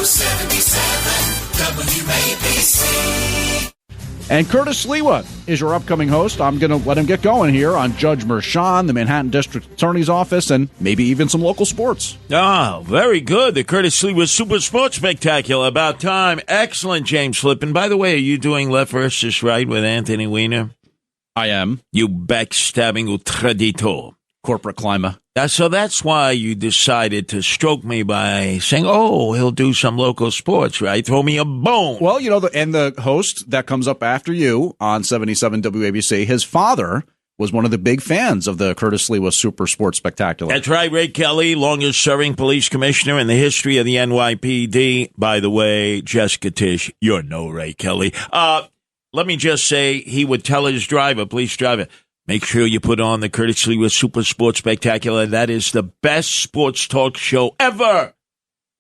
77 WABC. And Curtis Sliwa is your upcoming host. I'm going to let him get going here on Judge Mershon, the Manhattan District Attorney's Office, and maybe even some local sports. Ah, very good. The Curtis Sliwa Super Sports Spectacular. About time. Excellent, James Flippin. By the way, are you doing Left versus Right with Anthony Weiner? I am. You backstabbing traditor. Corporate climber. So that's why you decided to stroke me by saying, oh, he'll do some local sports, right? Throw me a bone. Well, you know, the host that comes up after you on 77 WABC, his father was one of the big fans of the Curtis Sliwa Super Sports Spectacular. That's right, Ray Kelly, longest-serving police commissioner in the history of the NYPD. By the way, Jessica Tisch, you're no Ray Kelly. Let me just say, he would tell his police driver, make sure you put on the Curtis Sliwa Super Sports Spectacular. That is the best sports talk show ever.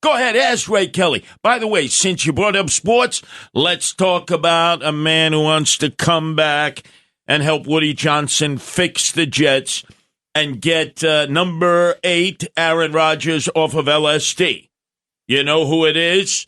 Go ahead, ask Ray Kelly. By the way, since you brought up sports, let's talk about a man who wants to come back and help Woody Johnson fix the Jets and get number 8, Aaron Rodgers, off of LSD. You know who it is?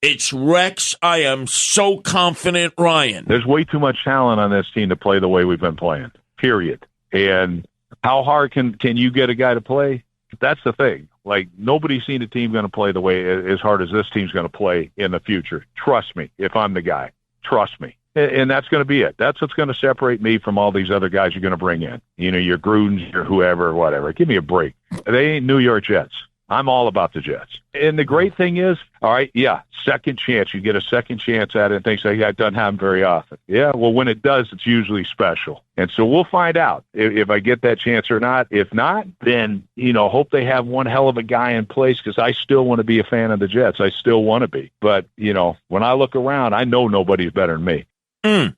It's Rex. I am so confident, Ryan. There's way too much talent on this team to play the way we've been playing. Period. And how hard can you get a guy to play? That's the thing. Like, nobody's seen a team going to play the way as hard as this team's going to play in the future. Trust me, if I'm the guy. Trust me. And that's going to be it. That's what's going to separate me from all these other guys you're going to bring in. You know, your Grudens, your whoever, whatever. Give me a break. They ain't New York Jets. I'm all about the Jets. And the great thing is, all right, yeah, second chance. You get a second chance at it and things like that doesn't happen very often. Yeah, well, when it does, it's usually special. And so we'll find out if I get that chance or not. If not, then, you know, hope they have one hell of a guy in place because I still want to be a fan of the Jets. I still want to be. But, you know, when I look around, I know nobody's better than me. And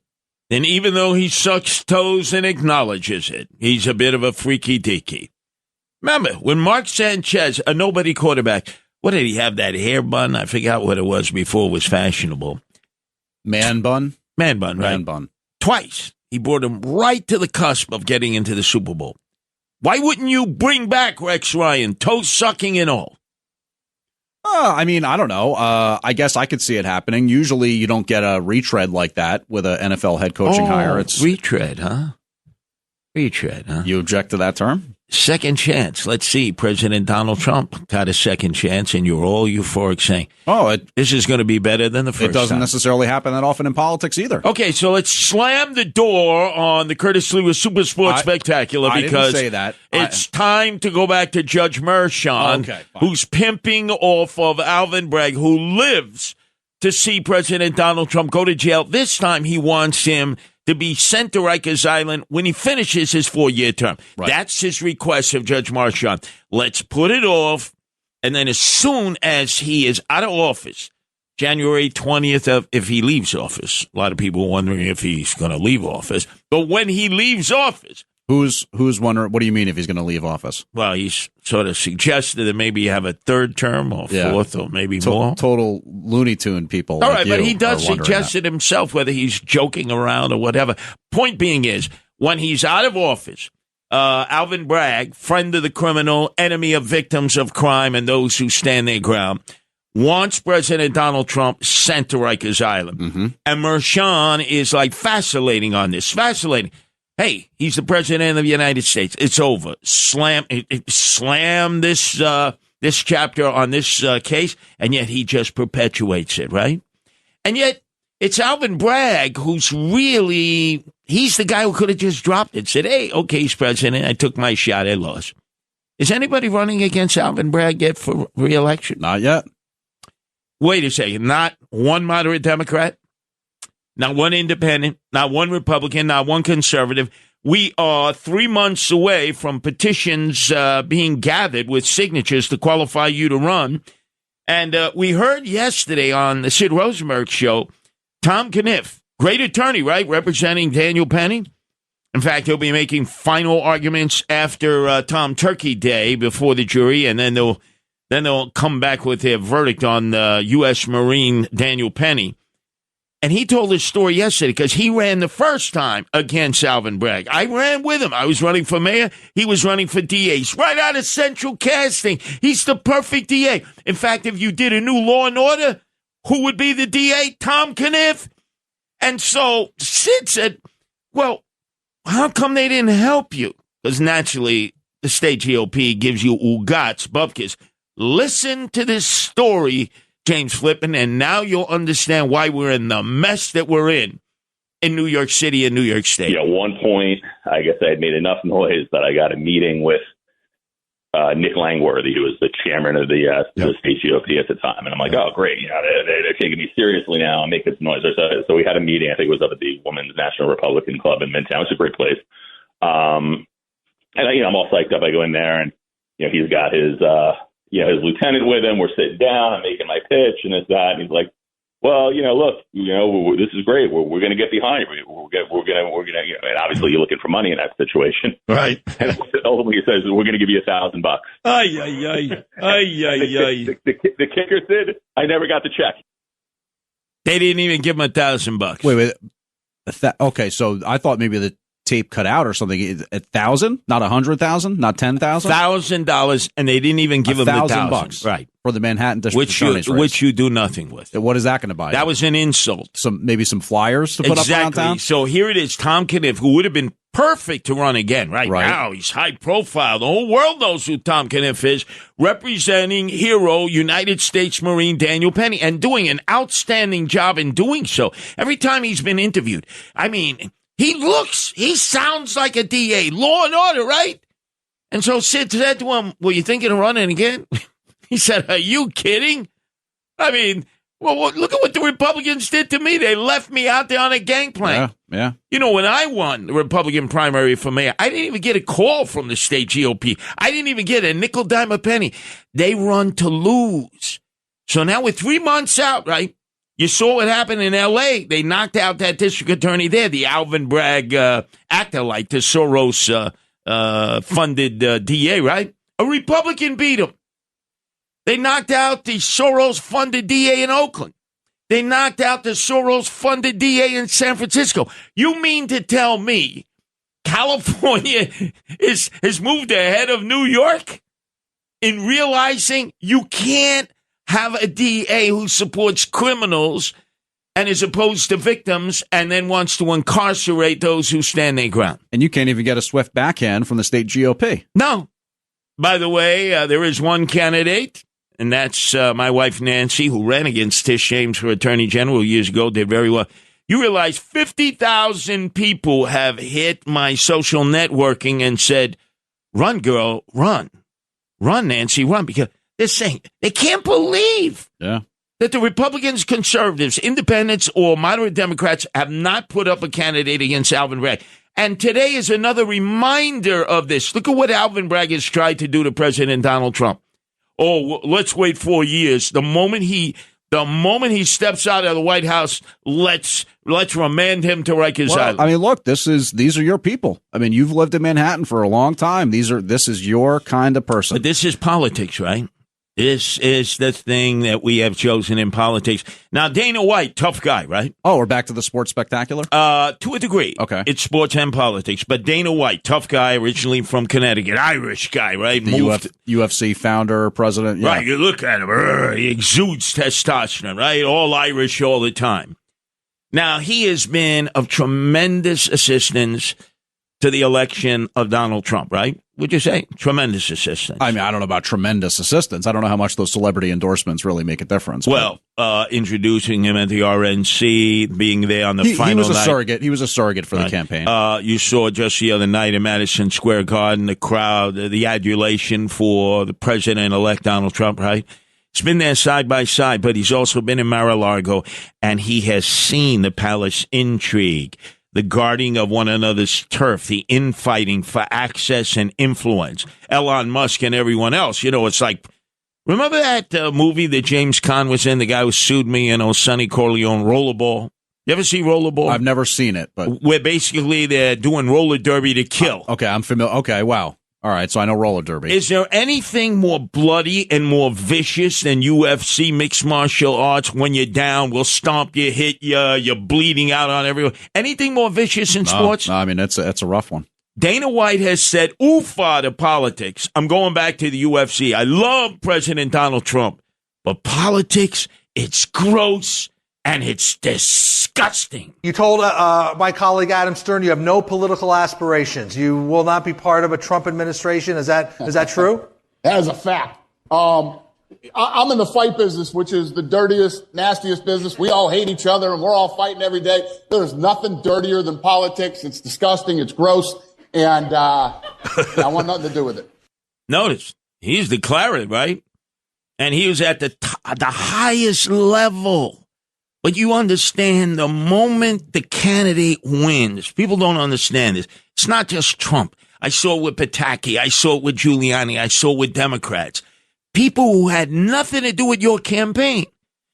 even though he sucks toes and acknowledges it, he's a bit of a freaky deaky. Remember, when Mark Sanchez, a nobody quarterback, what did he have, that hair bun? I forgot what it was before it was fashionable. Man bun? Man bun, right? Man bun. Twice. He brought him right to the cusp of getting into the Super Bowl. Why wouldn't you bring back Rex Ryan, toe-sucking and all? I mean, I don't know. I guess I could see it happening. Usually you don't get a retread like that with an NFL head coaching hire. It's retread, huh? Retread, huh? You object to that term? Second chance. Let's see. President Donald Trump got a second chance, and you're all euphoric saying, this is going to be better than the first time. It doesn't necessarily happen that often in politics either. Okay, so let's slam the door on the Curtis Sliwa Super Sports Spectacular because didn't say that. It's time to go back to Judge Mershon, who's pimping off of Alvin Bragg, who lives to see President Donald Trump go to jail. This time he wants him to be sent to Rikers Island when he finishes his 4-year term. Right. That's his request of Judge Mershon. Let's put it off, and then as soon as he is out of office, January 20th, if he leaves office, a lot of people are wondering if he's going to leave office, but when he leaves office, Who's wondering? What do you mean if he's going to leave office? Well, he's sort of suggested that maybe you have a third term or fourth or maybe more. Total Looney Tune people. All right, but he does suggest it himself, whether he's joking around or whatever. Point being is, when he's out of office, Alvin Bragg, friend of the criminal, enemy of victims of crime and those who stand their ground, wants President Donald Trump sent to Rikers Island. Mm-hmm. And Mershon is like vacillating on this. Vacillating. Hey, he's the president of the United States. It's over. Slam this this chapter on this case, and yet he just perpetuates it, right? And yet it's Alvin Bragg who's really, he's the guy who could have just dropped it, said, hey, okay, he's president. I took my shot. I lost. Is anybody running against Alvin Bragg yet for re-election? Not yet. Wait a second. Not one moderate Democrat? Not one independent, not one Republican, not one conservative. We are 3 months away from petitions being gathered with signatures to qualify you to run. And we heard yesterday on the Sid Rosenberg show, Tom Caniff, great attorney, right, representing Daniel Penny. In fact, he'll be making final arguments after Tom Turkey Day before the jury, and then they'll come back with their verdict on U.S. Marine Daniel Penny. And he told his story yesterday because he ran the first time against Alvin Bragg. I ran with him. I was running for mayor. He was running for DA. He's right out of central casting. He's the perfect DA. In fact, if you did a new Law and Order, who would be the DA? Tom Caniff. And so Sid said, well, how come they didn't help you? Because naturally, the state GOP gives you ugats, bupkis. Listen to this story, James Flippin, and now you'll understand why we're in the mess that we're in New York City and New York State. At one point, I guess I had made enough noise that I got a meeting with Nick Langworthy, who was the chairman of the state GOP at the time. And I'm like, oh, great. They're taking me seriously now. I'm making some noise. So we had a meeting. I think it was up at the Women's National Republican Club in Midtown. It's a great place. And I'm all psyched up. I go in there, and he's got his lieutenant with him. We're sitting down. I'm making my pitch and this, that. And he's like, well, look, this is great. We're going to get behind you. We're going to, and obviously you're looking for money in that situation. Right. And ultimately he says, we're going to give you $1,000. The kicker said, I never got the check. They didn't even give him $1,000. Wait. Okay. So I thought maybe the tape cut out or something. 1,000, not 100,000, not 10,000. $1,000, and they didn't even give him $1,000. Right. For the Manhattan District Attorney's race. Which you do nothing with. What is that going to buy? That was an insult. Maybe some flyers to put up around town? So here it is, Tom Caniff, who would have been perfect to run again right now. He's high profile. The whole world knows who Tom Caniff is, representing hero United States Marine Daniel Penny, and doing an outstanding job in doing so. Every time he's been interviewed, I mean, he sounds like a DA. Law and Order, right? And so Sid said to him, were you thinking of running again? He said, are you kidding? I mean, well, look at what the Republicans did to me. They left me out there on a gangplank. Yeah. When I won the Republican primary for mayor, I didn't even get a call from the state GOP. I didn't even get a nickel, dime, a penny. They run to lose. So now we're 3 months out, right? You saw what happened in L.A. They knocked out that district attorney there, the Alvin Bragg acolyte, the Soros funded DA, right? A Republican beat him. They knocked out the Soros-funded DA in Oakland. They knocked out the Soros-funded DA in San Francisco. You mean to tell me California has moved ahead of New York in realizing you can't have a DA who supports criminals and is opposed to victims and then wants to incarcerate those who stand their ground? And you can't even get a swift backhand from the state GOP. No. By the way, there is one candidate, and that's my wife, Nancy, who ran against Tish James for Attorney General years ago, did very well. You realize 50,000 people have hit my social networking and said, run, girl, run. Run, Nancy, run. Because they're saying they can't believe that the Republicans, conservatives, independents, or moderate Democrats have not put up a candidate against Alvin Bragg. And today is another reminder of this. Look at what Alvin Bragg has tried to do to President Donald Trump. Oh, let's wait 4 years. The moment he steps out of the White House, let's remand him to Rikers Island. I mean, look, these are your people. I mean, you've lived in Manhattan for a long time. This is your kind of person. But this is politics, right? This is the thing that we have chosen in politics. Now, Dana White, tough guy, right? Oh, we're back to the sports spectacular? To a degree. Okay. It's sports and politics. But Dana White, tough guy, originally from Connecticut, Irish guy, right? The UFC founder, president. Yeah. Right, you look at him, he exudes testosterone, right? All Irish all the time. Now, he has been of tremendous assistance to the election of Donald Trump, right? Would you say? Tremendous assistance. I mean, I don't know about tremendous assistance. I don't know how much those celebrity endorsements really make a difference. Well, introducing him at the RNC, being there on the final night. He was a surrogate. He was a surrogate for the campaign. You saw just the other night in Madison Square Garden, the crowd, the adulation for the president-elect Donald Trump, right? He's been there side by side, but he's also been in Mar-a-Lago, and he has seen the palace intrigue, the guarding of one another's turf, the infighting for access and influence. Elon Musk and everyone else. It's like, remember that movie that James Caan was in? The guy who sued me, Sonny Corleone, Rollerball. You ever see Rollerball? I've never seen it, but where basically they're doing roller derby to kill. Okay, I'm familiar. Okay, wow. All right, so I know roller derby. Is there anything more bloody and more vicious than UFC mixed martial arts? When you're down, we'll stomp you, hit you, you're bleeding out on everyone. Anything more vicious in sports? No, I mean, it's a rough one. Dana White has said, oofa to politics. I'm going back to the UFC. I love President Donald Trump, but politics, it's gross and it's disgusting. You told my colleague Adam Stern you have no political aspirations. You will not be part of a Trump administration. Is that true? That is a fact. I'm in the fight business, which is the dirtiest, nastiest business. We all hate each other and we're all fighting every day. There's nothing dirtier than politics. It's disgusting. It's gross. And I want nothing to do with it. Notice, he's declaring, right? And he was at the highest level. But you understand, the moment the candidate wins, people don't understand this. It's not just Trump. I saw it with Pataki. I saw it with Giuliani. I saw it with Democrats. People who had nothing to do with your campaign.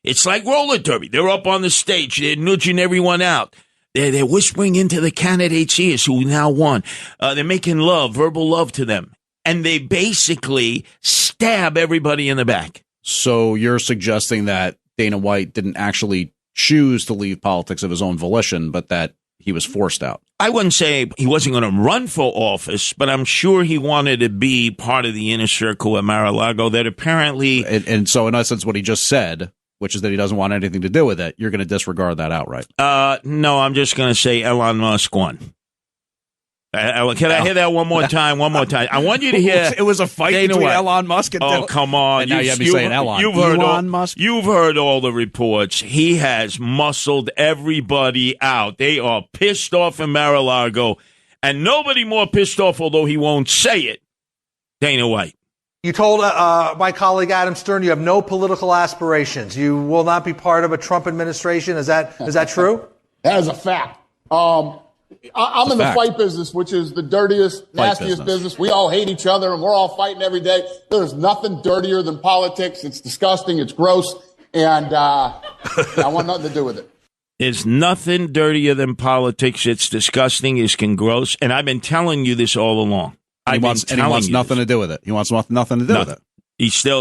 It's like roller derby. They're up on the stage. They're nudging everyone out. They're whispering into the candidate's ears who now won. They're making love, verbal love to them. And they basically stab everybody in the back. So you're suggesting that Dana White didn't actually choose to leave politics of his own volition, but that he was forced out? I wouldn't say he wasn't going to run for office, but I'm sure he wanted to be part of the inner circle at Mar-a-Lago that apparently... And so in essence, what he just said, which is that he doesn't want anything to do with it, you're going to disregard that outright. No, I'm just going to say Elon Musk won. Can I hear that one more time? One more time. I want you to hear. It was a fight between Elon Musk and come on. And now you have me saying Elon. Elon Musk. You've heard all the reports. He has muscled everybody out. They are pissed off in Mar-a-Lago, and nobody more pissed off, although he won't say it, Dana White. You told my colleague Adam Stern you have no political aspirations. You will not be part of a Trump administration. Is that true? That is a fact. I'm in the fight business, which is the dirtiest, nastiest business. We all hate each other and we're all fighting every day. There's nothing dirtier than politics. It's disgusting. It's gross. And I want nothing to do with it. There's nothing dirtier than politics. It's disgusting. It's gross. And I've been telling you this all along. He wants nothing to do with it. He wants nothing to do with it.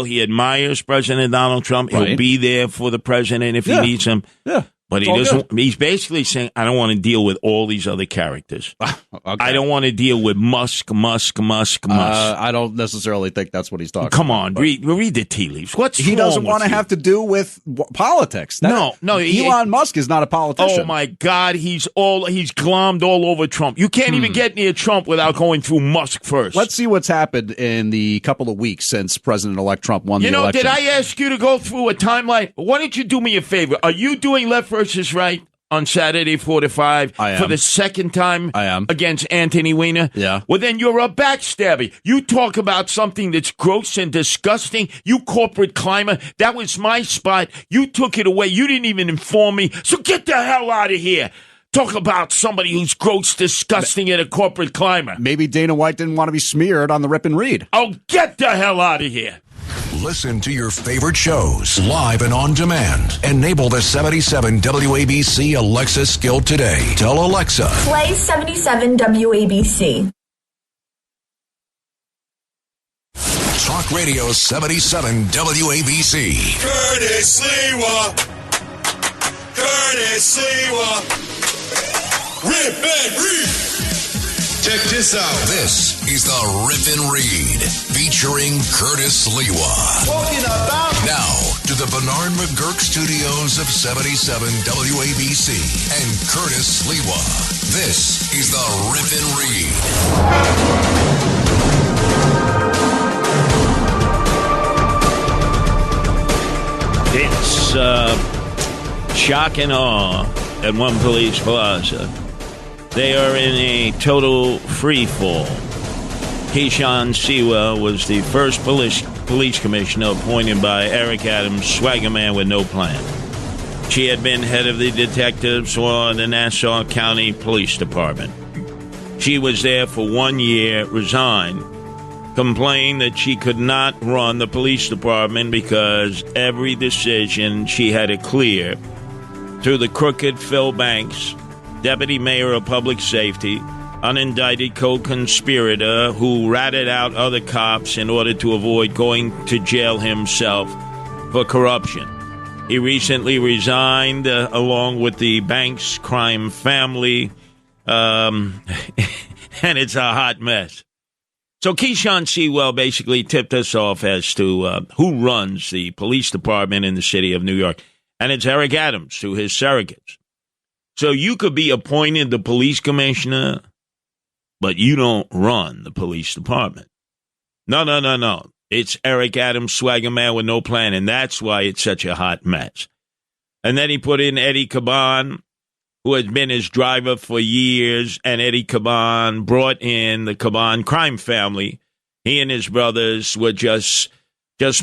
He admires President Donald Trump. He'll be there for the president if he needs him. Yeah. But he doesn't. He's basically saying, I don't want to deal with all these other characters. Okay. I don't want to deal with Musk. I don't necessarily think that's what he's talking about. Come on, read the tea leaves. He doesn't want to have to do with politics. No. Elon Musk is not a politician. Oh my God, he's glommed all over Trump. You can't even get near Trump without going through Musk first. Let's see what's happened in the couple of weeks since President-elect Trump won the election. Did I ask you to go through a timeline? Why don't you do me a favor? Are you doing left versus right on Saturday 4 to 5 for the second time against Anthony Weiner? Yeah. Well, then you're a backstabber. You talk about something that's gross and disgusting. You corporate climber. That was my spot. You took it away. You didn't even inform me. So get the hell out of here. Talk about somebody who's gross, disgusting, and a corporate climber. Maybe Dana White didn't want to be smeared on the rip and read. Oh, get the hell out of here. Listen to your favorite shows live and on demand. Enable the 77 WABC Alexa skill today. Tell Alexa, play 77 WABC. Talk Radio 77 WABC. Curtis Sliwa. Curtis Sliwa. Rip and read. Check this out. This is the Rip and Read featuring Curtis Sliwa. Talking about now to the Bernard McGurk studios of 77 WABC and Curtis Sliwa. This is the Rip and Read. It's shock and awe at one police plaza. They are in a total free fall. Keyshawn Sliwa was the first police commissioner appointed by Eric Adams, swagger man with no plan. She had been head of the detectives for the Nassau County Police Department. She was there for 1 year, resigned, complained that she could not run the police department because every decision she had to clear through the crooked Phil Banks, Deputy Mayor of Public Safety, unindicted co-conspirator who ratted out other cops in order to avoid going to jail himself for corruption. He recently resigned along with the bank's crime family, and it's a hot mess. So Keyshawn Sewell basically tipped us off as to who runs the police department in the city of New York, and it's Eric Adams through his surrogates. So you could be appointed the police commissioner, but you don't run the police department. No. It's Eric Adams, swagger man with no plan, and that's why it's such a hot mess. And then he put in Eddie Caban, who has been his driver for years, and Eddie Caban brought in the Caban crime family. He and his brothers were just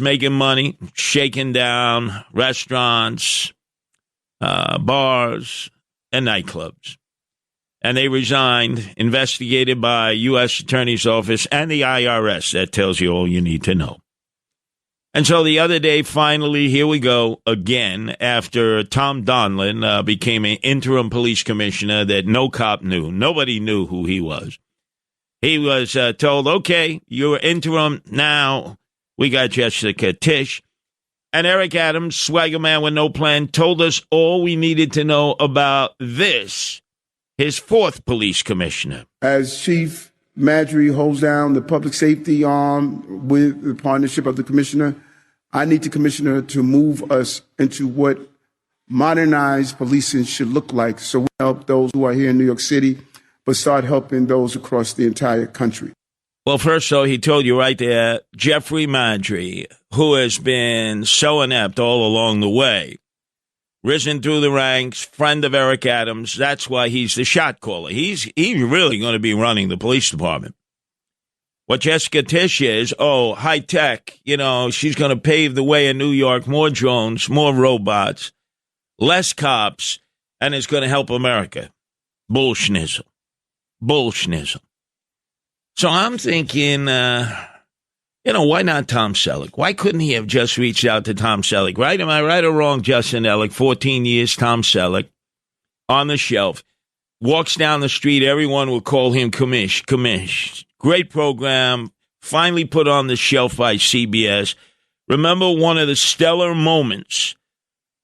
making money, shaking down restaurants, bars, and nightclubs. And they resigned, investigated by U.S. Attorney's Office and the IRS. That tells you all you need to know. And so the other day, finally, here we go again, after Tom Donlin became an interim police commissioner that no cop knew. Nobody knew who he was. He was told, okay, you're interim now. We got Jessica Tisch. And Eric Adams, swagger man with no plan, told us all we needed to know about this. His fourth police commissioner. As Chief Madry holds down the public safety arm with the partnership of the commissioner, I need the commissioner to move us into what modernized policing should look like. So we help those who are here in New York City, but start helping those across the entire country. Well, first, so he told you right there, Jeffrey Madry, who has been so inept all along the way, risen through the ranks, friend of Eric Adams. That's why he's the shot caller. He's really going to be running the police department. What Jessica Tisch is, high tech. You know, she's going to pave the way in New York. More drones, more robots, less cops, and it's going to help America. Bullshnizzle. So I'm thinking, why not Tom Selleck? Why couldn't he have just reached out to Tom Selleck, right? Am I right or wrong, Justin Ellick? 14 years, Tom Selleck, on the shelf. Walks down the street, everyone will call him Commish. Great program, finally put on the shelf by CBS. Remember one of the stellar moments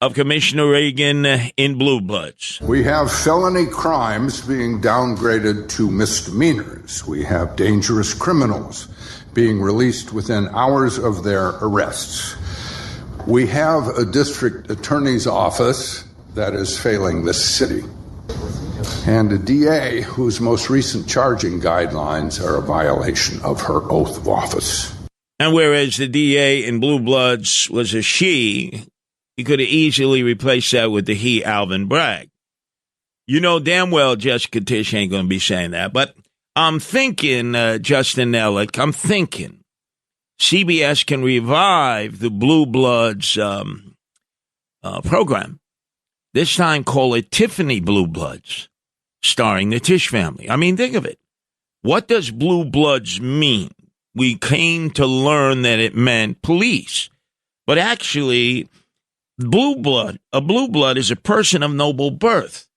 of Commissioner Reagan in Blue Bloods. We have felony crimes being downgraded to misdemeanors. We have dangerous criminals being released within hours of their arrests. We have a district attorney's office that is failing this city, and a DA whose most recent charging guidelines are a violation of her oath of office. And whereas the DA in Blue Bloods was a she, he could have easily replaced that with the he, Alvin Bragg. You know damn well Jessica Tisch ain't going to be saying that, but I'm thinking, Justin Ellick, CBS can revive the Blue Bloods program. This time call it Tiffany Blue Bloods, starring the Tisch family. I mean, think of it. What does Blue Bloods mean? We came to learn that it meant police. But actually, a blue blood is a person of noble birth.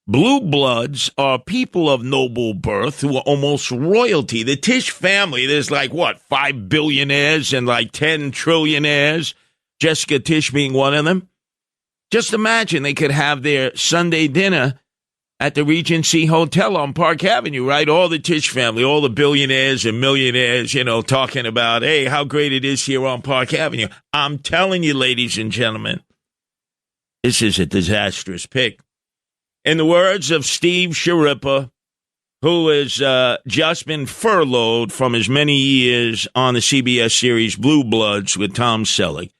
Blue bloods are people of noble birth who are almost royalty. The Tisch family, there's 5 billionaires and 10 trillionaires, Jessica Tisch being one of them. Just imagine they could have their Sunday dinner at the Regency Hotel on Park Avenue, right? All the Tisch family, all the billionaires and millionaires, talking about, hey, how great it is here on Park Avenue. I'm telling you, ladies and gentlemen, this is a disastrous pick. In the words of Steve Sharippa, who has just been furloughed from his many years on the CBS series Blue Bloods with Tom Selleck,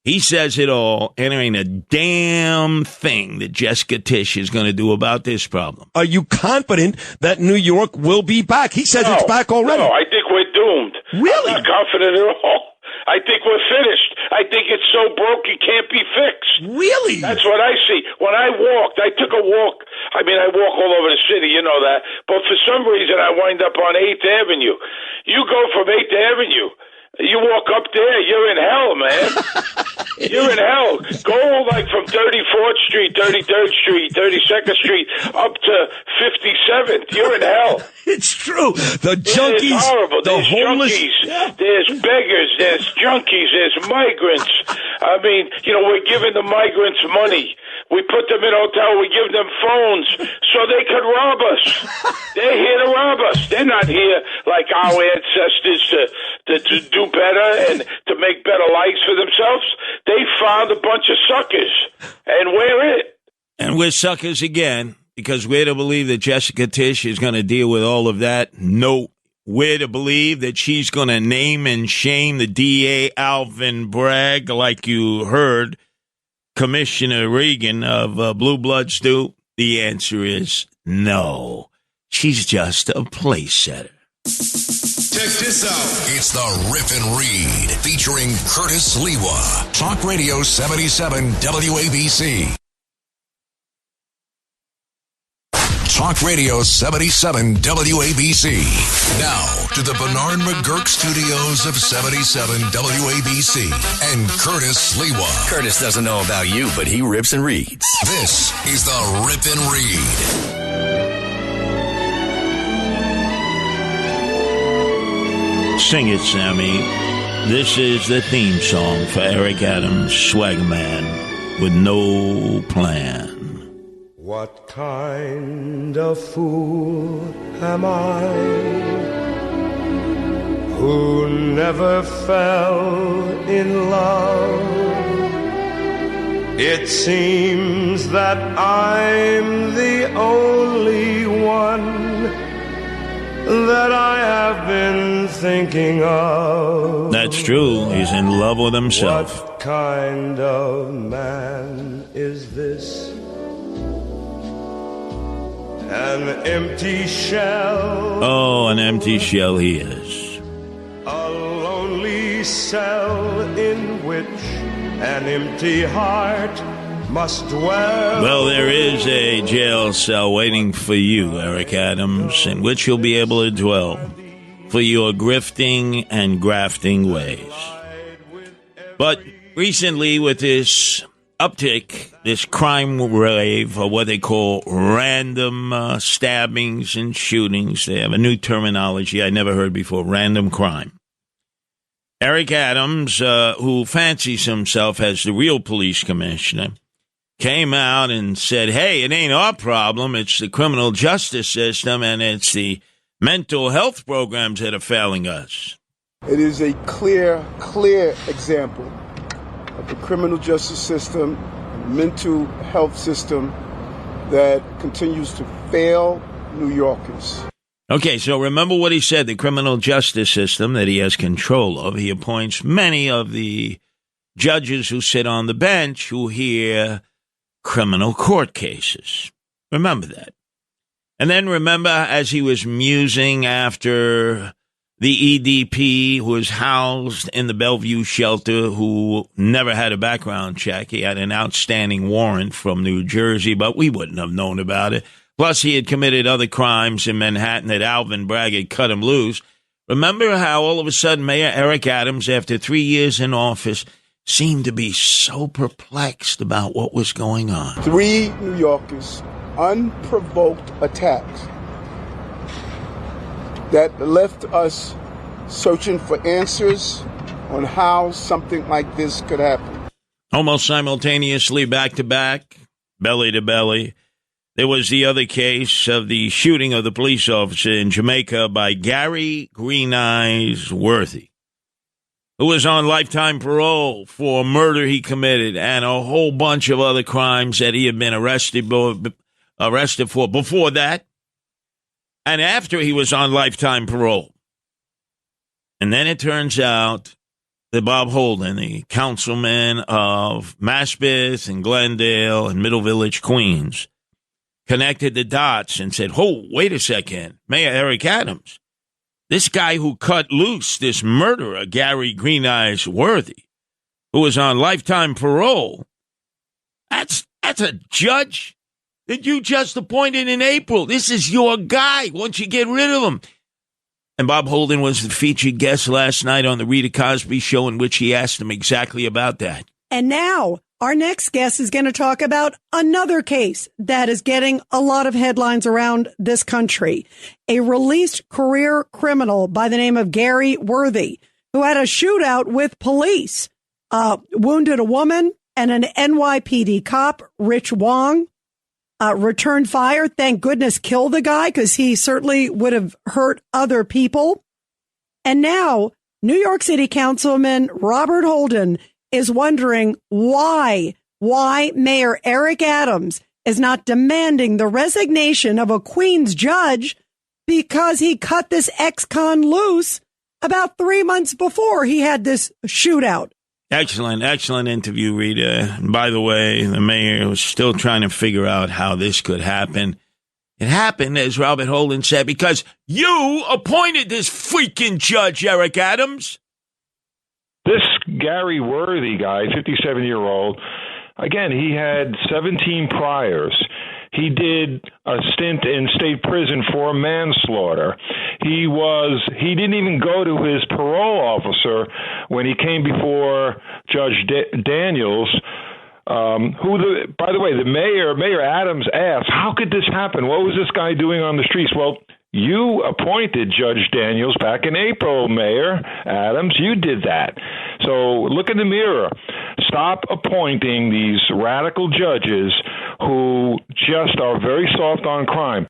he says it all, and there ain't a damn thing that Jessica Tisch is going to do about this problem. Are you confident that New York will be back? He says it's back already. No, I think we're doomed. Really? I'm not confident at all. I think we're finished. I think it's so broke it can't be fixed. Really? That's what I see. When I took a walk. I mean, I walk all over the city, you know that. But for some reason, I wind up on 8th Avenue. You go from 8th Avenue You walk up there, you're in hell, man. You're in hell. Go like from 34th Street, 33rd Street, 32nd Street up to 57th. You're in hell. It's true. The junkies, it's horrible. the There's homeless. junkies, there's beggars, there's junkies, there's migrants. I mean, we're giving the migrants money. We put them in a hotel. We give them phones so they could rob us. They're here to rob us. They're not here like our ancestors to do better and to make better lives for themselves. They found a bunch of suckers, and we're it. And we're suckers again because we're to believe that Jessica Tisch is going to deal with all of that. No, we're to believe that she's going to name and shame the DA Alvin Bragg, like you heard Commissioner Regan of Blue Bloods do. The answer is no. She's just a place setter. Check this out. It's the Rip and Read featuring Curtis Sliwa. Talk Radio 77 WABC. Talk Radio 77 WABC. Now to the Bernard McGurk studios of 77 WABC and Curtis Sliwa. Curtis doesn't know about you, but he rips and reads. This is the Rip and Read. Sing it, Sammy. This is the theme song for Eric Adams' Swag Man with no plan. What kind of fool am I who never fell in love? It seems that I'm the only one that I have been thinking of. That's true. He's in love with himself. What kind of man is this? An empty shell. Oh, an empty shell he is. A lonely cell in which an empty heart must dwell. Well, there is a jail cell waiting for you, Eric Adams, in which you'll be able to dwell for your grifting and grafting ways. But recently, with this uptick, this crime wave, or what they call random stabbings and shootings, they have a new terminology I never heard before, random crime. Eric Adams, who fancies himself as the real police commissioner, came out and said, hey, it ain't our problem, it's the criminal justice system and it's the mental health programs that are failing us. It is a clear example of the criminal justice system, mental health system that continues to fail New Yorkers. Okay, so remember what he said, the criminal justice system that he has control of. He appoints many of the judges who sit on the bench who hear criminal court cases. Remember that. And then remember, as he was musing after the EDP who was housed in the Bellevue shelter, who never had a background check. He had an outstanding warrant from New Jersey, but we wouldn't have known about it. Plus, he had committed other crimes in Manhattan that Alvin Bragg had cut him loose. Remember how all of a sudden Mayor Eric Adams, after 3 years in office, seemed to be so perplexed about what was going on. 3 New Yorkers, unprovoked attacks that left us searching for answers on how something like this could happen. Almost simultaneously, back to back, belly to belly, there was the other case of the shooting of the police officer in Jamaica by Gary Green Eyes Worthy, who was on lifetime parole for murder he committed and a whole bunch of other crimes that he had been arrested for before that and after he was on lifetime parole. And then it turns out that Bob Holden, the councilman of Maspeth and Glendale and Middle Village, Queens, connected the dots and said, oh, wait a second, Mayor Eric Adams, this guy who cut loose this murderer, Gary Green Eyes Worthy, who was on lifetime parole, that's a judge that you just appointed in April. This is your guy. Once you get rid of him. And Bob Holden was the featured guest last night on the Rita Cosby Show, in which he asked him exactly about that. And now our next guest is going to talk about another case that is getting a lot of headlines around this country. A released career criminal by the name of Gary Worthy, who had a shootout with police, wounded a woman, and an NYPD cop, Rich Wong, returned fire. Thank goodness killed the guy, because he certainly would have hurt other people. And now New York City Councilman Robert Holden is wondering why Mayor Eric Adams is not demanding the resignation of a Queens judge, because he cut this ex-con loose about 3 months before he had this shootout. Excellent interview, Rita. And by the way, the mayor was still trying to figure out how this could happen. It happened, as Robert Holden said, because you appointed this freaking judge, Eric Adams. This Gary Worthy guy, 57-year-old, again, he had 17 priors. He did a stint in state prison for manslaughter. He didn't even go to his parole officer when he came before Judge Daniels, by the way, the Mayor Adams asked, how could this happen? What was this guy doing on the streets? Well, you appointed Judge Daniels back in April, Mayor Adams. You did that. So look in the mirror. Stop appointing these radical judges who just are very soft on crime.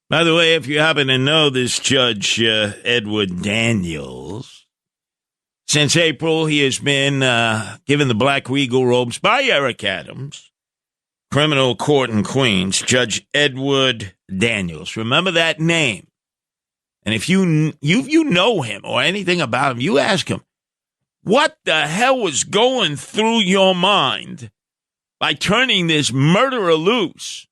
By the way, if you happen to know this Judge Edward Daniels, since April he has been given the Black Regal robes by Eric Adams, criminal court in Queens, Judge Edward Daniels. Remember that name. And if you know him or anything about him, you ask him, what the hell was going through your mind by turning this murderer loose,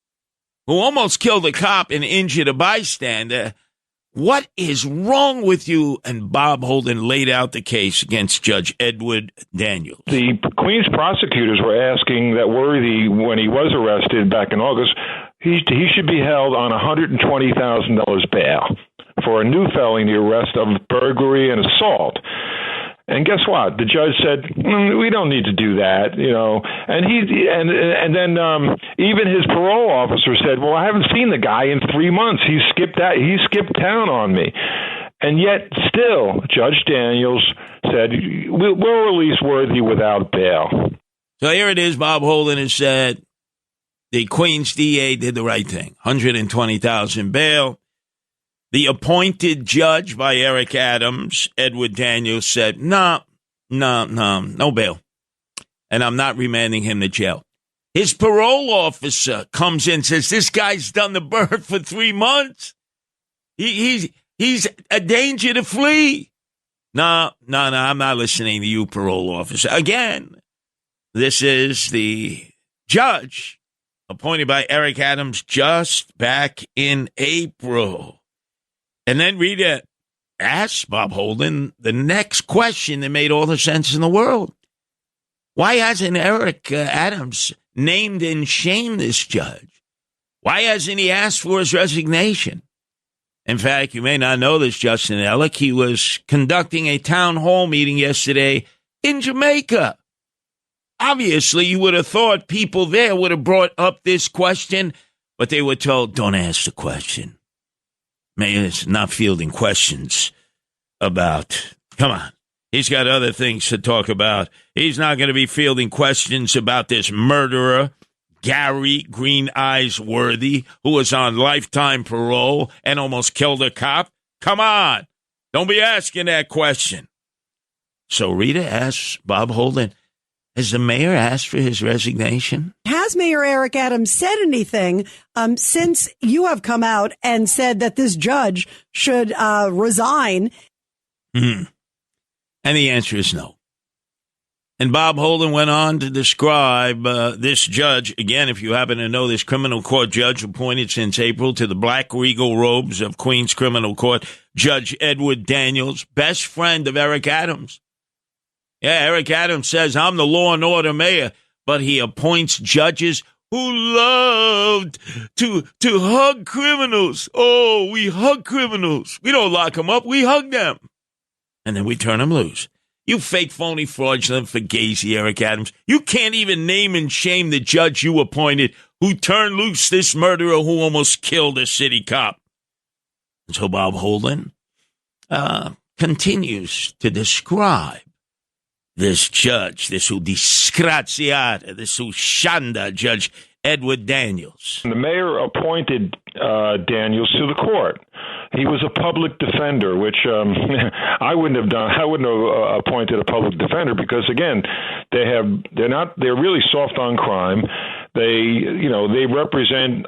who almost killed a cop and injured a bystander? What is wrong with you? And Bob Holden laid out the case against Judge Edward Daniels. The Queens prosecutors were asking that Worthy, when he was arrested back in August, he should be held on $120,000 bail for a new felony arrest of burglary and assault. And guess what? The judge said, we don't need to do that, And then even his parole officer said, well, I haven't seen the guy in 3 months. He skipped town on me. And yet still, Judge Daniels said, we'll release Worthy without bail. So here it is. Bob Holden has said the Queens DA did the right thing. $120,000 bail. The appointed judge by Eric Adams, Edward Daniels, said, no bail. And I'm not remanding him to jail. His parole officer comes in and says, this guy's done the bird for 3 months. He's a danger to flee. No, I'm not listening to you, parole officer. Again, this is the judge appointed by Eric Adams just back in April. And then Rita asked Bob Holden the next question that made all the sense in the world. Why hasn't Eric Adams named and shamed this judge? Why hasn't he asked for his resignation? In fact, you may not know this, Justin Ellick. He was conducting a town hall meeting yesterday in Jamaica. Obviously, you would have thought people there would have brought up this question, but they were told, don't ask the question. Mayor's not fielding questions about, come on, he's got other things to talk about. He's not going to be fielding questions about this murderer, Gary Green Eyes Worthy, who was on lifetime parole and almost killed a cop. Come on, don't be asking that question. So Rita asks Bob Holden, has the mayor asked for his resignation? Has Mayor Eric Adams said anything since you have come out and said that this judge should resign? Mm-hmm. And the answer is no. And Bob Holden went on to describe this judge, again, if you happen to know, this criminal court judge appointed since April to the Black Regal robes of Queens Criminal Court, Judge Edward Daniels, best friend of Eric Adams. Yeah, Eric Adams says, I'm the law and order mayor, but he appoints judges who loved to hug criminals. Oh, we hug criminals. We don't lock them up. We hug them. And then we turn them loose. You fake, phony, fraudulent, fugazi, Eric Adams. You can't even name and shame the judge you appointed who turned loose this murderer who almost killed a city cop. And so Bob Holden continues to describe this judge, this disgraziata, this shanda, Judge Edward Daniels. The mayor appointed Daniels to the court. He was a public defender, which I wouldn't have done. I wouldn't have appointed a public defender because, again, they're really soft on crime. They represent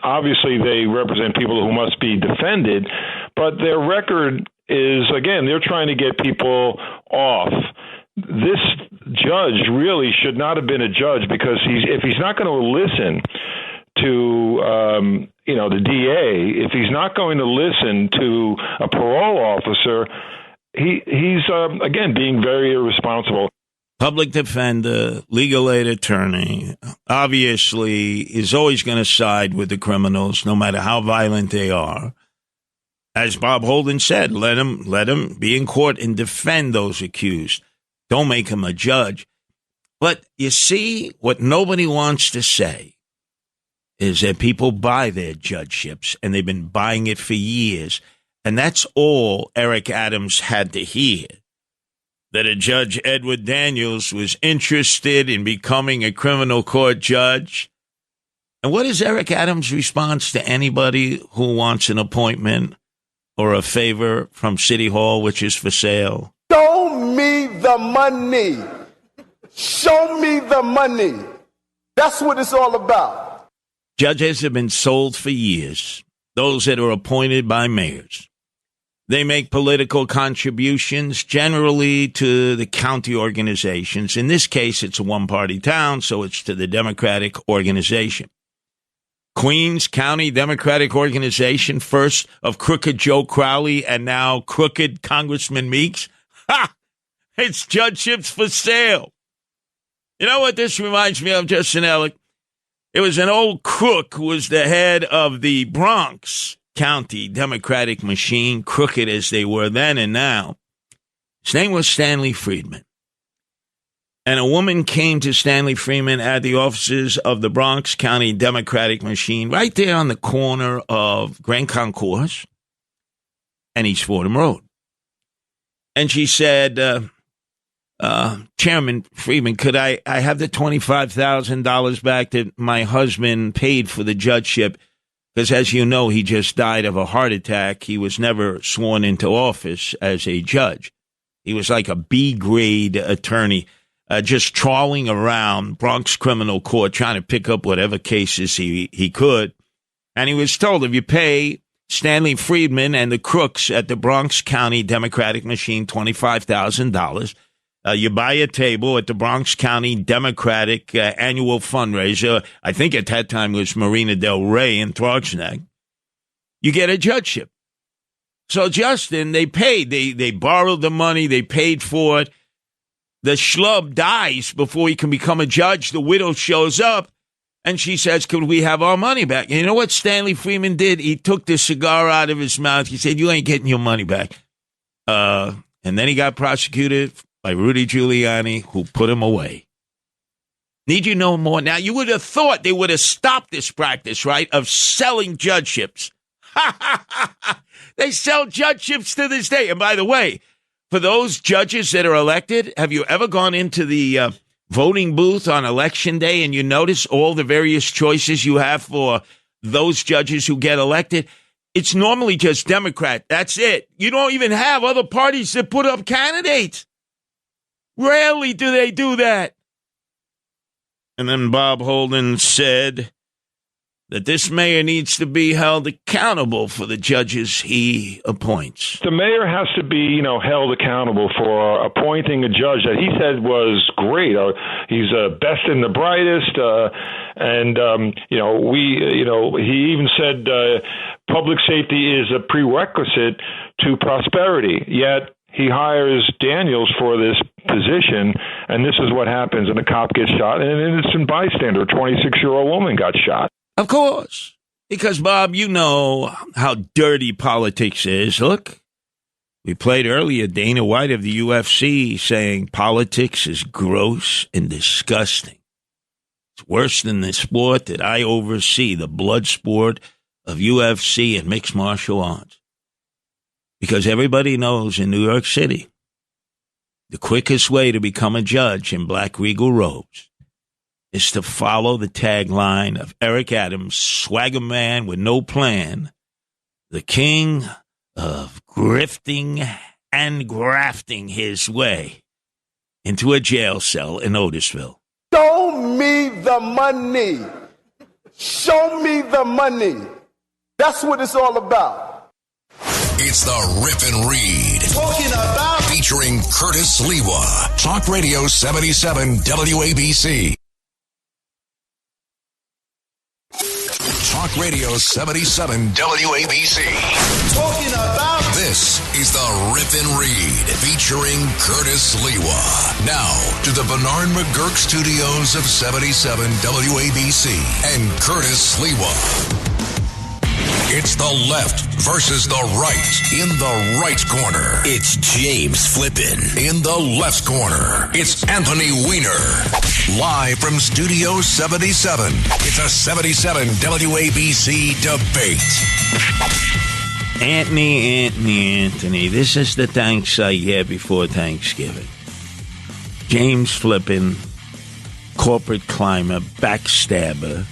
people who must be defended, but their record is, again, they're trying to get people off. This judge really should not have been a judge because if he's not going to listen to the DA, if he's not going to listen to a parole officer, he's again being very irresponsible. Public defender, legal aid attorney, obviously is always going to side with the criminals, no matter how violent they are. As Bob Holden said, let him be in court and defend those accused. Don't make him a judge. But you see, what nobody wants to say is that people buy their judgeships, and they've been buying it for years. And that's all Eric Adams had to hear, that a Judge Edward Daniels was interested in becoming a criminal court judge. And what is Eric Adams' response to anybody who wants an appointment or a favor from City Hall, which is for sale? Show me the money. Show me the money. That's what it's all about. Judges have been sold for years, those that are appointed by mayors. They make political contributions generally to the county organizations. In this case, it's a one-party town, so it's to the Democratic organization. Queens County Democratic Organization, first of Crooked Joe Crowley and now Crooked Congressman Meeks. Ha! It's judgeships for sale. You know what this reminds me of, Justin Ellick? It was an old crook who was the head of the Bronx County Democratic machine, crooked as they were then and now. His name was Stanley Friedman. And a woman came to Stanley Friedman at the offices of the Bronx County Democratic machine right there on the corner of Grand Concourse and East Fordham Road. And she said, Chairman Friedman, could I have the $25,000 back that my husband paid for the judgeship? Because as you know, he just died of a heart attack. He was never sworn into office as a judge. He was like a B-grade attorney, just trawling around Bronx criminal court, trying to pick up whatever cases he could. And he was told, if you pay Stanley Friedman and the crooks at the Bronx County Democratic machine $25,000, you buy a table at the Bronx County Democratic annual fundraiser. I think at that time it was Marina Del Rey in Throgsneck. You get a judgeship. So, Justin, they paid. They borrowed the money. They paid for it. The schlub dies before he can become a judge. The widow shows up, and she says, could we have our money back? And you know what Stanley Friedman did? He took the cigar out of his mouth. He said, you ain't getting your money back. And then he got prosecuted by Rudy Giuliani, who put him away. Need you know more? Now, you would have thought they would have stopped this practice, right, of selling judgeships. They sell judgeships to this day. And by the way, for those judges that are elected, have you ever gone into the voting booth on Election Day and you notice all the various choices you have for those judges who get elected? It's normally just Democrat. That's it. You don't even have other parties that put up candidates. Rarely do they do that. And then Bob Holden said that this mayor needs to be held accountable for the judges he appoints. The mayor has to be, held accountable for appointing a judge that he said was great. He's best and the brightest, he even said public safety is a prerequisite to prosperity. Yet he hires Daniels for this position, and this is what happens, and a cop gets shot, and an innocent bystander, a 26-year-old woman, got shot. Of course. Because, Bob, you know how dirty politics is. Look, we played earlier Dana White of the UFC saying politics is gross and disgusting. It's worse than the sport that I oversee, the blood sport of UFC and mixed martial arts. Because everybody knows in New York City, the quickest way to become a judge in black regal robes is to follow the tagline of Eric Adams, swagger man with no plan, the king of grifting and grafting his way into a jail cell in Otisville. Show me the money. Show me the money. That's what it's all about. It's the Rip and Read. Talking about. Featuring Curtis Sliwa. Talk Radio 77 WABC. Talk Radio 77 WABC. Talking about. This is the Rip and Read featuring Curtis Sliwa. Now to the Bernard McGurk studios of 77 WABC and Curtis Sliwa. It's the left versus the right. In the right corner, it's James Flippin. In the left corner, it's Anthony Weiner. Live from Studio 77, it's a 77 WABC debate. Anthony. This is the thanks I get before Thanksgiving. James Flippin, corporate climber, backstabber,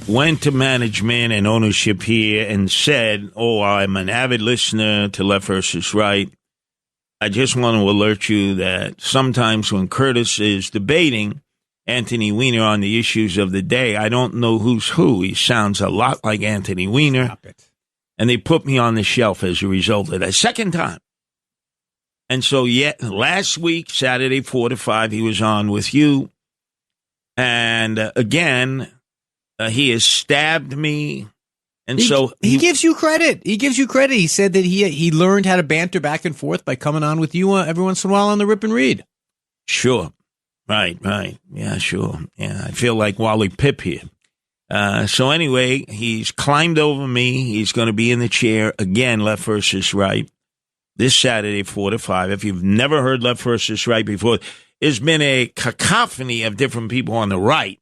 went to management and ownership here and said, I'm an avid listener to Left versus Right. I just want to alert you that sometimes when Curtis is debating Anthony Weiner on the issues of the day, I don't know who's who. He sounds a lot like Anthony Weiner. And they put me on the shelf as a result of that. Second time. And so, last week, Saturday, 4 to 5, he was on with you. And again, he has stabbed me. And he gives you credit. He said that he learned how to banter back and forth by coming on with you every once in a while on the Rip and Read. Sure. Right. Yeah, sure. Yeah, I feel like Wally Pipp here. So anyway, he's climbed over me. He's going to be in the chair again, Left versus Right, this Saturday, 4 to 5. If you've never heard Left versus Right before, there's been a cacophony of different people on the right.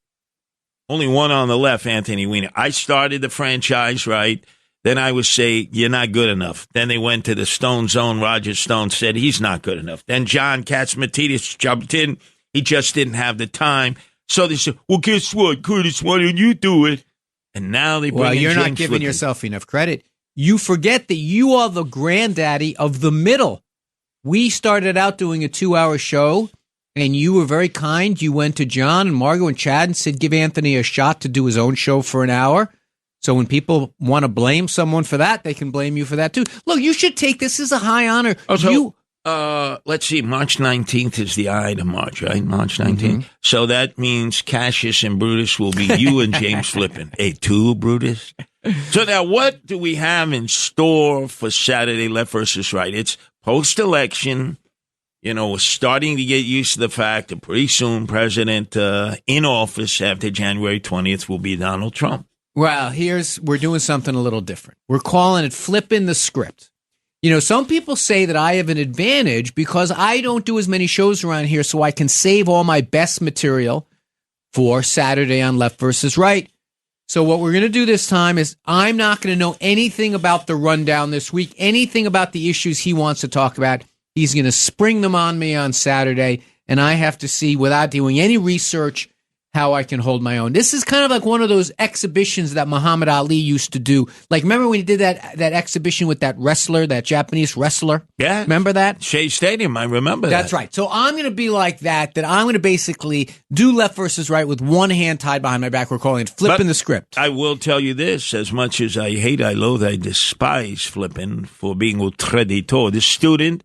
Only one on the left, Anthony Weiner. I started the franchise, right? Then I would say, you're not good enough. Then they went to the Stone Zone. Roger Stone said he's not good enough. Then John Katzmatidis jumped in. He just didn't have the time. So they said, well, guess what, Curtis, why don't you do it? And now they bring in you're James not giving Flippin. yourself enough credit. You forget that you are the granddaddy of the middle. We started out doing a 2-hour show, and you were very kind. You went to John and Margot and Chad and said, give Anthony a shot to do his own show for an hour. So when people want to blame someone for that, they can blame you for that too. Look, you should take this as a high honor. Let's see, March 19th is the eye to March, right? March 19th. Mm-hmm. So that means Cassius and Brutus will be you and James Flippin. Hey, two, Brutus. So now what do we have in store for Saturday, Left versus Right? It's post-election. You know, we're starting to get used to the fact that pretty soon President in office after January 20th will be Donald Trump. Well, we're doing something a little different. We're calling it flipping the script. You know, some people say that I have an advantage because I don't do as many shows around here, so I can save all my best material for Saturday on Left versus Right. So what we're going to do this time is I'm not going to know anything about the rundown this week, anything about the issues he wants to talk about. He's going to spring them on me on Saturday, and I have to see, without doing any research, how I can hold my own. This is kind of like one of those exhibitions that Muhammad Ali used to do. Like, remember when he did that exhibition with that wrestler, that Japanese wrestler? Yeah. Remember that? Shea Stadium, I remember That's right. So I'm going to be like that I'm going to basically do Left versus Right with one hand tied behind my back. We're calling it flipping the script. I will tell you this, as much as I hate, I loathe, I despise Flippin for being un traditor. This student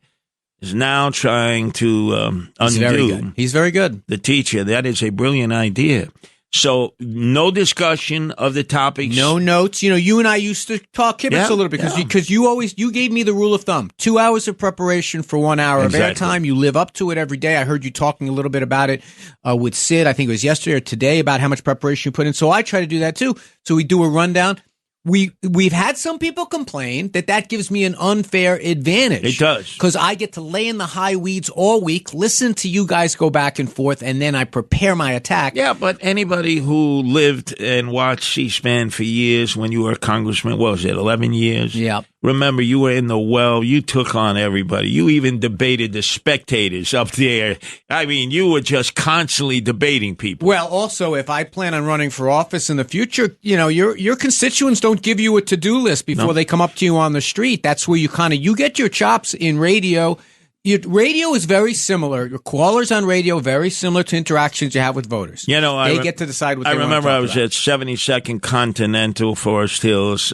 is now trying to undo. He's very good. The teacher. That is a brilliant idea. So no discussion of the topics. No notes. You know, you and I used to talk kibitz a little bit because you gave me the rule of thumb: 2 hours of preparation for 1 hour of airtime. You live up to it every day. I heard you talking a little bit about it with Sid. I think it was yesterday or today about how much preparation you put in. So I try to do that too. So we do a rundown. We've had some people complain that gives me an unfair advantage. It does. Because I get to lay in the high weeds all week, listen to you guys go back and forth, and then I prepare my attack. Yeah, but anybody who lived and watched C-SPAN for years when you were a congressman, what was it, 11 years? Yeah. Remember, you were in the well. You took on everybody. You even debated the spectators up there. I mean, you were just constantly debating people. Well, also, if I plan on running for office in the future, you know, your constituents don't give you a to-do list before they come up to you on the street. That's where you get your chops in radio. Radio is very similar. Your callers on radio very similar to interactions you have with voters. You know, they get to decide what they want to talk about. I remember I was at 72nd Continental, Forest Hills.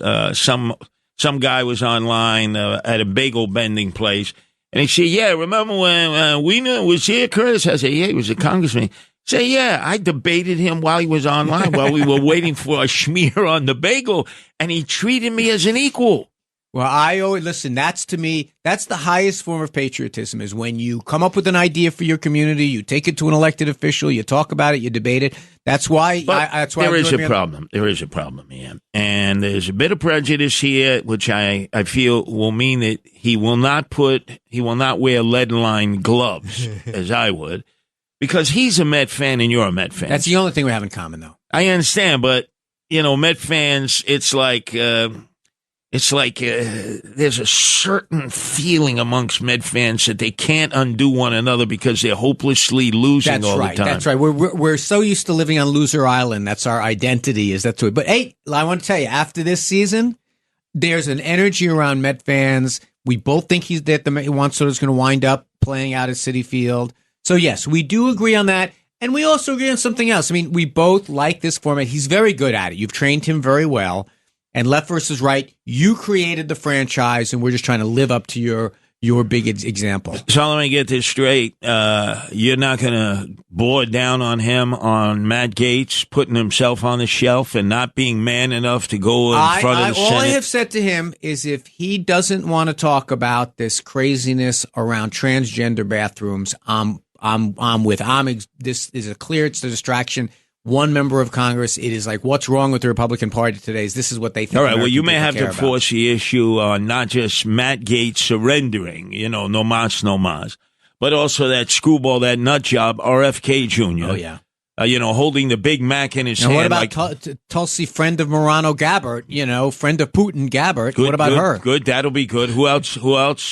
Some guy was online at a bagel bending place, and he said, "Yeah, remember when Wiener was here, Curtis?" I said, "Yeah, he was a congressman." Say, yeah, I debated him while he was online, while we were waiting for a schmear on the bagel, and he treated me as an equal. Well, I always listen. That's to me, that's the highest form of patriotism is when you come up with an idea for your community, you take it to an elected official, you talk about it, you debate it. That's why. There is a problem. There is a problem, man, and there's a bit of prejudice here, which I feel will mean that he will not wear lead-lined gloves as I would. Because he's a Met fan and you're a Met fan. That's the only thing we have in common, though. I understand, but, you know, Met fans, it's like there's a certain feeling amongst Met fans that they can't undo one another because they're hopelessly losing all the time. That's right. We're so used to living on Loser Island. That's our identity. That's what. But, hey, I want to tell you, after this season, there's an energy around Met fans. We both think Juan Soto's going to wind up playing out at Citi Field. So, yes, we do agree on that, and we also agree on something else. I mean, we both like this format. He's very good at it. You've trained him very well. And Left versus Right, you created the franchise, and we're just trying to live up to your big example. So let me get this straight. You're not going to bore down on him on Matt Gaetz putting himself on the shelf and not being man enough to go in front of the Senate? All I have said to him is if he doesn't want to talk about this craziness around transgender bathrooms, I'm with Amig. This is it's a distraction. One member of Congress, it is like, what's wrong with the Republican Party today? This is what they think. All right, well, you may have to force the issue on not just Matt Gaetz surrendering, no mas, but also that screwball, that nut job, RFK Jr. Oh, yeah. Holding the Big Mac in his hand. What about Tulsi, friend of Morano Gabbard, friend of Putin Gabbard? What about her? Good, that'll be good. Who else?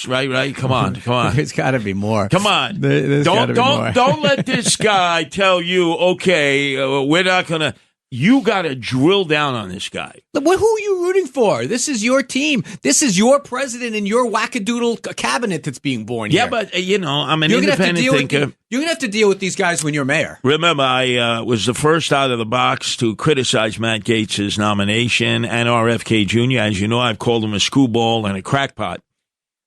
Right. Come on. There's got to be more. Come on. Don't let this guy tell you, okay, we're not going to. You got to drill down on this guy. Who are you rooting for? This is your team. This is your president and your wackadoodle cabinet that's being born here. Yeah, but, I'm an independent thinker. You're going to have to deal with these guys when you're mayor. Remember, I was the first out of the box to criticize Matt Gaetz' nomination and RFK Jr. As you know, I've called him a screwball and a crackpot.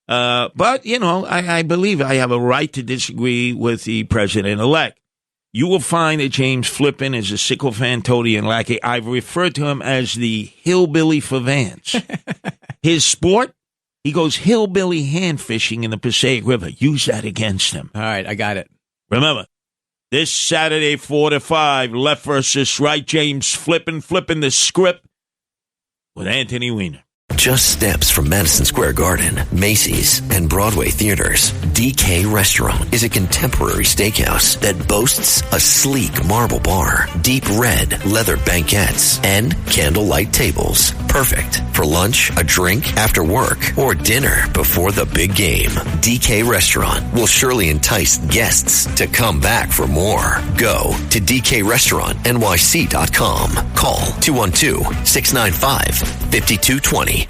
But, I believe I have a right to disagree with the president-elect. You will find that James Flippin is a sycophantodian lackey. I've referred to him as the hillbilly for Vance. His sport, he goes hillbilly hand fishing in the Passaic River. Use that against him. All right, I got it. Remember, this Saturday, 4 to 5, Left versus Right, James flipping the script with Anthony Weiner. Just steps from Madison Square Garden, Macy's, and Broadway theaters, DK Restaurant is a contemporary steakhouse that boasts a sleek marble bar, deep red leather banquettes, and candlelight tables. Perfect for lunch, a drink, after work, or dinner before the big game. DK Restaurant will surely entice guests to come back for more. Go to DKRestaurantNYC.com. Call 212-695-5220.